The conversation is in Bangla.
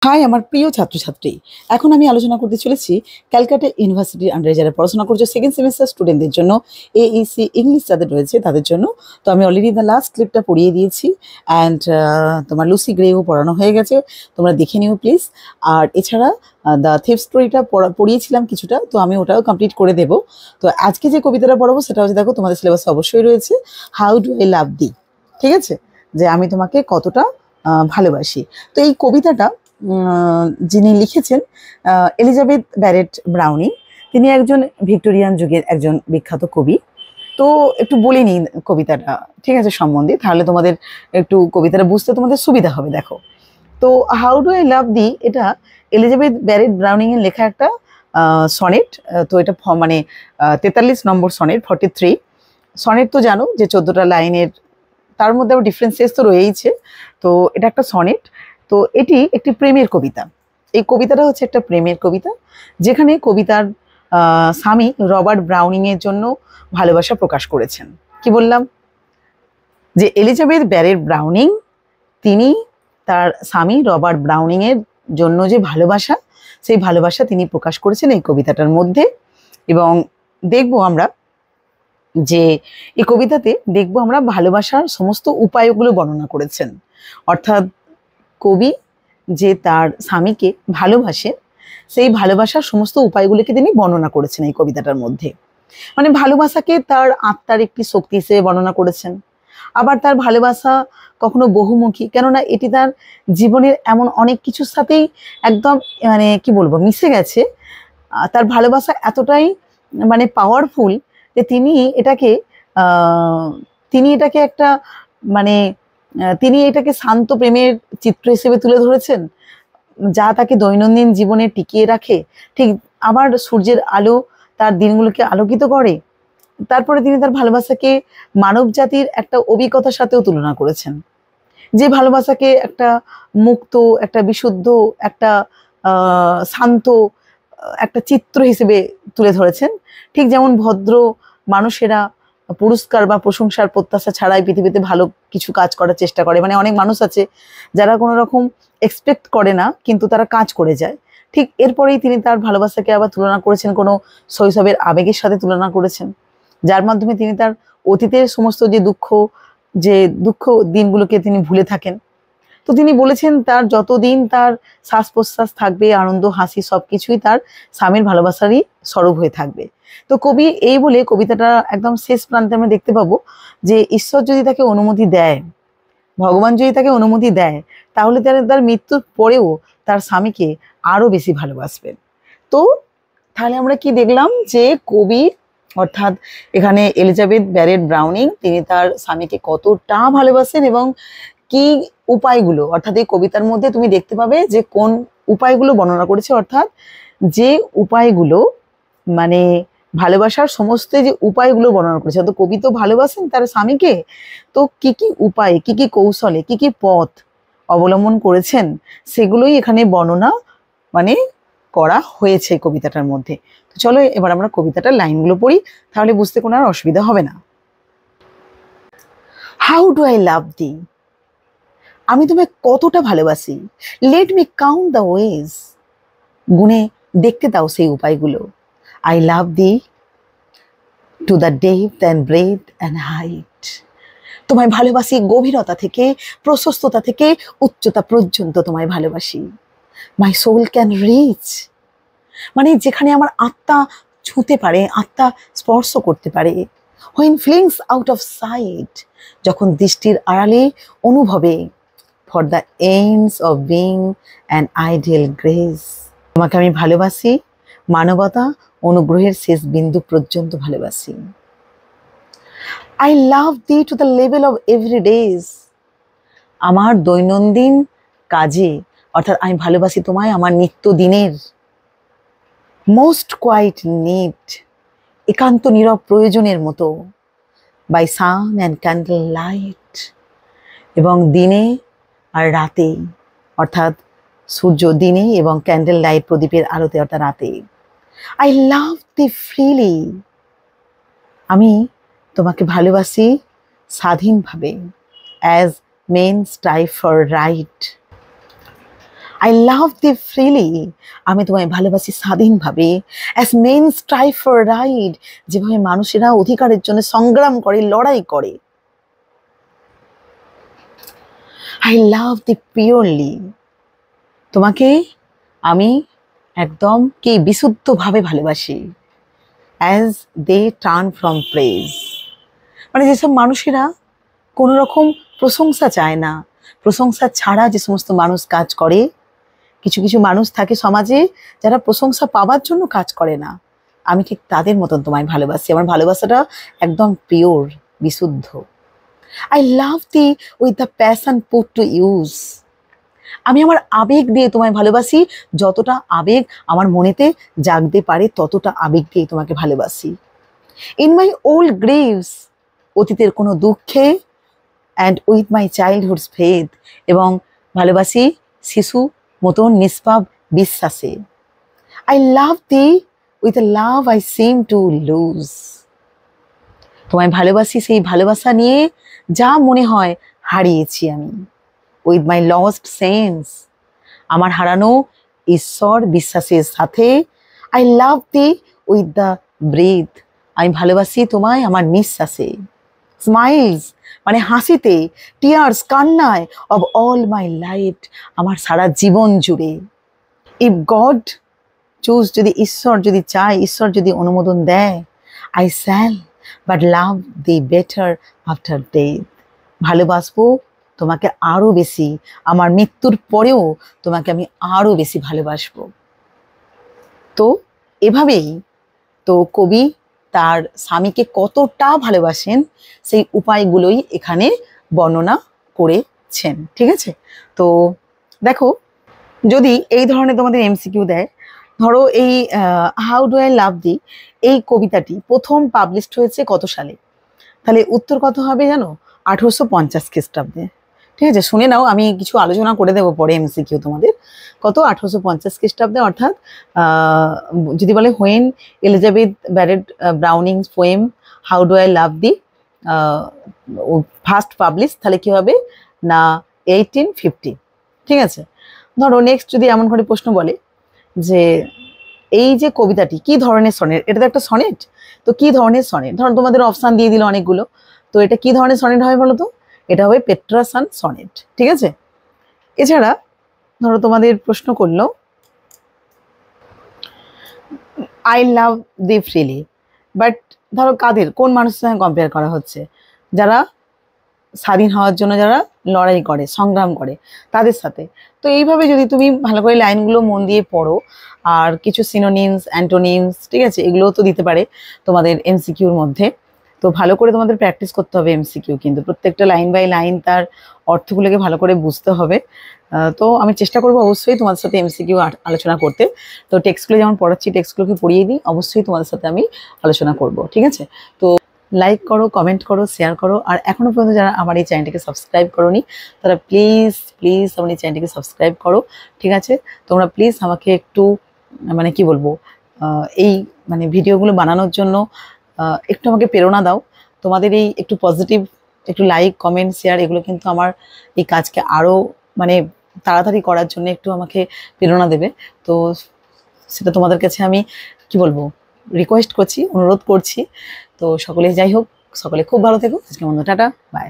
হাই আমার প্রিয় ছাত্রছাত্রী, এখন আমি আলোচনা করতে চলেছি ক্যালকাটা ইউনিভার্সিটির আন্ডারে যারা পড়াশোনা করছে সেকেন্ড সেমিস্টার স্টুডেন্টদের জন্য। এইসি ইংলিশ যাদের রয়েছে তাদের জন্য তো আমি অলরেডি দ্য লাস্ট ক্লিপটা পড়িয়ে দিয়েছি অ্যান্ড তোমার লুসি গ্রেও পড়ানো হয়ে গেছে, তোমরা দেখে নিও প্লিজ। আর এছাড়া দ্য থিফ স্টোরিটা পড়িয়েছিলাম কিছুটা, তো আমি ওটাও কমপ্লিট করে দেবো। তো আজকে যে কবিতাটা পড়াবো সেটা হচ্ছে, দেখো তোমাদের সিলেবাসে অবশ্যই রয়েছে হাউ ডু আই লাভ দি, ঠিক আছে, যে আমি তোমাকে কতটা ভালোবাসি। তো এই কবিতাটা যিনি লিখেছেন এলিজাবেথ ব্যারেট ব্রাউনিং, তিনি একজন ভিক্টোরিয়ান যুগের একজন বিখ্যাত কবি। তো একটু বলে নিই কবিতাটা, ঠিক আছে, সম্বন্ধে, তাহলে তোমাদের একটু কবিতাটা বুঝতে তোমাদের সুবিধা হবে। দেখো, তো হাউ ডু আই লাভ দি এটা এলিজাবেথ ব্যারেট ব্রাউনিং এর লেখা একটা সনেট। তো এটা মানে 43 নম্বর সনেট, 43 সনেট। তো জানো যে 14টা লাইনের, তার মধ্যে আবার ডিফারেন্সেস তো রয়েইছে। তো এটা একটা সনেট, তো এটি একটি প্রেমের কবিতা। এই কবিতাটা হচ্ছে একটা প্রেমের কবিতা, যেখানে কবিতার স্বামী রবার্ট ব্রাউনিং এর জন্য ভালোবাসা প্রকাশ করেছেন। কি বললাম, যে এলিজাবেথ ব্যারেট ব্রাউনিং তিনি তার স্বামী রবার্ট ব্রাউনিং এর জন্য যে ভালোবাসা, সেই ভালোবাসা তিনি প্রকাশ করেছেন এই কবিতাটার মধ্যে। এবং দেখবো আমরা যে এই কবিতাতে দেখবো আমরা ভালোবাসার সমস্ত উপায়গুলো বর্ণনা করেছেন। অর্থাৎ কবি যে তার স্বামীকে ভালোবাসে, সেই ভালোবাসার সমস্ত উপায়গুলিকে তিনি বর্ণনা করেছেন এই কবিতাটার মধ্যে। মানে ভালোবাসাকে তার আত্মার একটি শক্তি হিসেবে বর্ণনা করেছেন। আবার তার ভালোবাসা কখনো বহুমুখী, কেননা এটি তার জীবনের এমন অনেক কিছুর সাথেই একদম মানে কি বলবো মিশে গেছে। তার ভালোবাসা এতটাই মানে পাওয়ারফুল যে তিনি এটাকে একটা মানে তিনি এটাকে শান্ত প্রেমের চিত্র হিসেবে তুলে ধরেছেন, যা তাকে দৈনন্দিন জীবনে টিকিয়ে রাখে। ঠিক আবার সূর্যের আলো তার দিনগুলোকে আলোকিত করে। তারপরে তিনি তার ভালোবাসাকে মানব জাতির একটা অভিজ্ঞতার সাথেও তুলনা করেছেন, যে ভালোবাসাকে একটা মুক্ত, একটা বিশুদ্ধ, একটা শান্ত একটা চিত্র হিসেবে তুলে ধরেছেন। ঠিক যেমন ভদ্র মানুষেরা পুরস্কার বা প্রশংসার প্রত্যাশা ছাড়াই পৃথিবীতে ভালো কিছু কাজ করার চেষ্টা করে। মানে অনেক মানুষ আছে যারা কোনো রকম এক্সপেক্ট করে না, কিন্তু তারা কাজ করে যায়। ঠিক এরপরেই তিনি তার ভালোবাসাকে আবার তুলনা করেছেন কোনো শৈশবের আবেগের সাথে তুলনা করেছেন, যার মাধ্যমে তিনি তার অতীতের সমস্ত যে দুঃখ দিনগুলোকে তিনি ভুলে থাকেন। তো তিনি বলেছেন তার যতদিন তার শ্বাস প্রশ্বাস থাকবে, আনন্দ হাসি সবকিছুই তার স্বামীর ভালোবাসারই স্বরূপ হয়ে থাকবে। তো কবি এই বলে কবিতাটা একদম শেষ প্রান্তে আমরা দেখতে পাবো যে ঈশ্বর যদি তাকে অনুমতি দেয়, ভগবান যদি তাকে অনুমতি দেয়, তাহলে তার মৃত্যুর পরেও তার স্বামীকে আরো বেশি ভালোবাসবেন। তো তাহলে আমরা কি দেখলাম যে কবি অর্থাৎ এখানে এলিজাবেথ ব্যারেট ব্রাউনিং তিনি তার স্বামীকে কতটা ভালোবাসেন এবং কি উপায়গুলো, অর্থাৎ এই কবিতার মধ্যে তুমি দেখতে পাবে যে কোন উপায়গুলো বর্ণনা করেছে। অর্থাৎ যে উপায়গুলো মানে ভালোবাসার সমস্ত যে উপায়গুলো বর্ণনা করেছে, তো কবি তো ভালোবাসেন তার স্বামীকে, তো কি কি উপায়, কি কি কৌশলে, কি কি পথ অবলম্বন করেছেন, সেগুলোই এখানে বর্ণনা মানে করা হয়েছে কবিতাটার মধ্যে। তো চলো এবার আমরা কবিতাটার লাইনগুলো পড়ি, তাহলে বুঝতে কোনো আর অসুবিধা হবে না। হাউ ডু আই লাভ দি, আমি তোমায় কতটা ভালোবাসি। Let me count the ways, গুনে দেখতে দাও সেই উপায়গুলো। I love thee to the depth and breadth and height, তোমায় ভালোবাসি গভীরতা থেকে, প্রশস্ততা থেকে উচ্চতা পর্যন্ত তোমায় ভালোবাসি। মাই সোল ক্যান রিচ, মানে যেখানে আমার আত্মা ছুঁতে পারে, আত্মা স্পর্শ করতে পারে। When feelings out of sight, যখন দৃষ্টির আড়ালে অনুভবে। For the ends of being an ideal grace, তোমাকে আমি ভালোবাসি মানবতা অনুগ্রহের শেষ বিন্দু পর্যন্ত ভালোবাসি। I love thee to the level of every day's, আমার দৈনন্দিন কাজে, অর্থাৎ আমি ভালোবাসি তোমায় আমার নিত্য দিনের মোস্ট কোয়াইট নিড, একান্ত নীরব প্রয়োজনের মতো। By sun and candle light, এবং দিনে আর রাতে, অর্থাৎ সূর্য দিনে এবং ক্যান্ডেল লাইট প্রদীপের আলোতে অর্থাৎ রাতে। আই লাভ দি ফ্রিলি, আমি তোমাকে ভালোবাসি স্বাধীনভাবে। As men strive for right, I love thee freely, আমি তোমায় ভালোবাসি স্বাধীনভাবে। As men strive for right, যেভাবে মানুষেরা অধিকারের জন্য সংগ্রাম করে, লড়াই করে। আই লাভ দি পিওরলি, তোমাকে আমি একদম কি বিশুদ্ধভাবে ভালোবাসি। As they turn from praise, মানে যেসব মানুষেরা কোনো রকম প্রশংসা চায় না, প্রশংসা ছাড়া যে সমস্ত মানুষ কাজ করে, কিছু কিছু মানুষ থাকে সমাজে যারা প্রশংসা পাওয়ার জন্য কাজ করে না, আমি ঠিক তাদের মতন তোমায় ভালোবাসি। আমার ভালোবাসাটা একদম পিওর, বিশুদ্ধ। I love thee with the passion put to use, আমি আমার আবেগ দিয়ে তোমায় ভালোবাসি। যতটা আবেগ আমার মনেতে জাগতে পারে ততটা আবেগ দিয়ে তোমাকে ভালোবাসি। ইন মাই ওল্ড গ্রেভস, অতীতের কোনো দুঃখে, অ্যান্ড উইথ মাই চাইল্ডহুডস ফেথ, এবং ভালোবাসি শিশু মতন নিষ্পাপ বিশ্বাসে। I love thee with a love I seem to lose, তোমায় ভালোবাসি সেই ভালোবাসা নিয়ে যা মনে হয় হারিয়েছি আমি। উইথ মাই লস্ট সেন্স, আমার হারানো ঈশ্বর বিশ্বাসের সাথে। I love thee with the breath, আমি ভালোবাসি তোমায় আমার নিঃশ্বাসে। স্মাইলস, মানে হাসিতে। টিয়ার্স, কান্নায়। অব অল মাই লাইফ, আমার সারা জীবন জুড়ে। ইফ গড চুজ, যদি ঈশ্বর যদি চায়, ঈশ্বর যদি অনুমোদন দেয়, I shall but love the better after death, ভালোবাসবো তোমাকে আরও বেশি, আমার মৃত্যুর পরেও তোমাকে আমি আরও বেশি ভালোবাসবো। তো এভাবেই তো কবি তার স্বামীকে কতটা ভালোবাসেন সেই উপায়গুলোই এখানে বর্ণনা করেছেন। ঠিক আছে, তো দেখো, যদি এই ধরনের তোমাদের এমসিকিউ দেয়, ধরো এই হাউ ডু আই লাভ দি, এই কবিতাটি প্রথম পাবলিশড হয়েছে কত সালে, তাহলে উত্তর কত হবে জানো? 1850 খ্রিস্টাব্দে। ঠিক আছে, শুনে নাও, আমি কিছু আলোচনা করে দেবো পরে এমসিকিউ তোমাদের। কত? 1850 খ্রিস্টাব্দে, অর্থাৎ যদি বলে when Elizabeth Barrett ব্রাউনিংস poem how do I love the first publish, তাহলে কি হবে না 1850। ঠিক আছে, ধরো নেক্সট যদি এমন করে প্রশ্ন বলে যে এই যে কবিতাটি কি ধরনের সনেট, এটা তো একটা সনেট, তো কি ধরনের সনেট, ধরো তোমাদের অপশান দিয়ে দিল অনেকগুলো, তো এটা কি ধরনের সনেট হবে বলো তো? এটা হবে পেট্রাসান সনেট। ঠিক আছে, এছাড়া ধরো তোমাদের প্রশ্ন করলো I love thee freely, but ধরো কাদের, কোন মানুষের সঙ্গে কম্পেয়ার করা হচ্ছে? যারা স্বাধীন হওয়ার জন্য যারা লড়াই করে, সংগ্রাম করে, তাদের সাথে। তো এইভাবে যদি তুমি ভালো করে লাইনগুলো মন দিয়ে পড়ো, আর কিছু সিনোনিমস, অ্যান্টোনিমস, ঠিক আছে, এগুলোও তো দিতে পারে তোমাদের এমসিকিউর মধ্যে। তো ভালো করে তোমাদের প্র্যাকটিস করতে হবে এমসিকিউ, কিন্তু প্রত্যেকটা লাইন বাই লাইন তার অর্থগুলোকে ভালো করে বুঝতে হবে। তো আমি চেষ্টা করবো অবশ্যই তোমাদের সাথে এমসিকিউ আলোচনা করতে। তো টেক্সটগুলো যেমন পড়াচ্ছি, টেক্সটগুলোকে পড়িয়ে দিই, অবশ্যই তোমাদের সাথে আমি আলোচনা করব। ঠিক আছে, তো লাইক করো, কমেন্ট করো, শেয়ার করো, আর এখনও পর্যন্ত যারা আমার এই চ্যানেলটিকে সাবস্ক্রাইব করোনি তারা প্লিজ প্লিজ আমার এই চ্যানেলটিকে সাবস্ক্রাইব করো। ঠিক আছে, তোমরা প্লিজ আমাকে একটু মানে কি বলবো, এই মানে ভিডিওগুলো বানানোর জন্য একটু আমাকে প্রেরণা দাও। তোমাদের এই একটু পজিটিভ, একটু লাইক, কমেন্ট, শেয়ার, এগুলো কিন্তু আমার এই কাজকে আরও মানে তাড়াতাড়ি করার জন্য একটু আমাকে প্রেরণা দেবে। তো সেটা তোমাদের কাছে আমি কি বলবো, রিকোয়েস্ট করছি, অনুরোধ করছি। তো সকলে যাই হোক, সকলে খুব ভালো থেকো। আজকে বন্ধু, টাটা, বাই।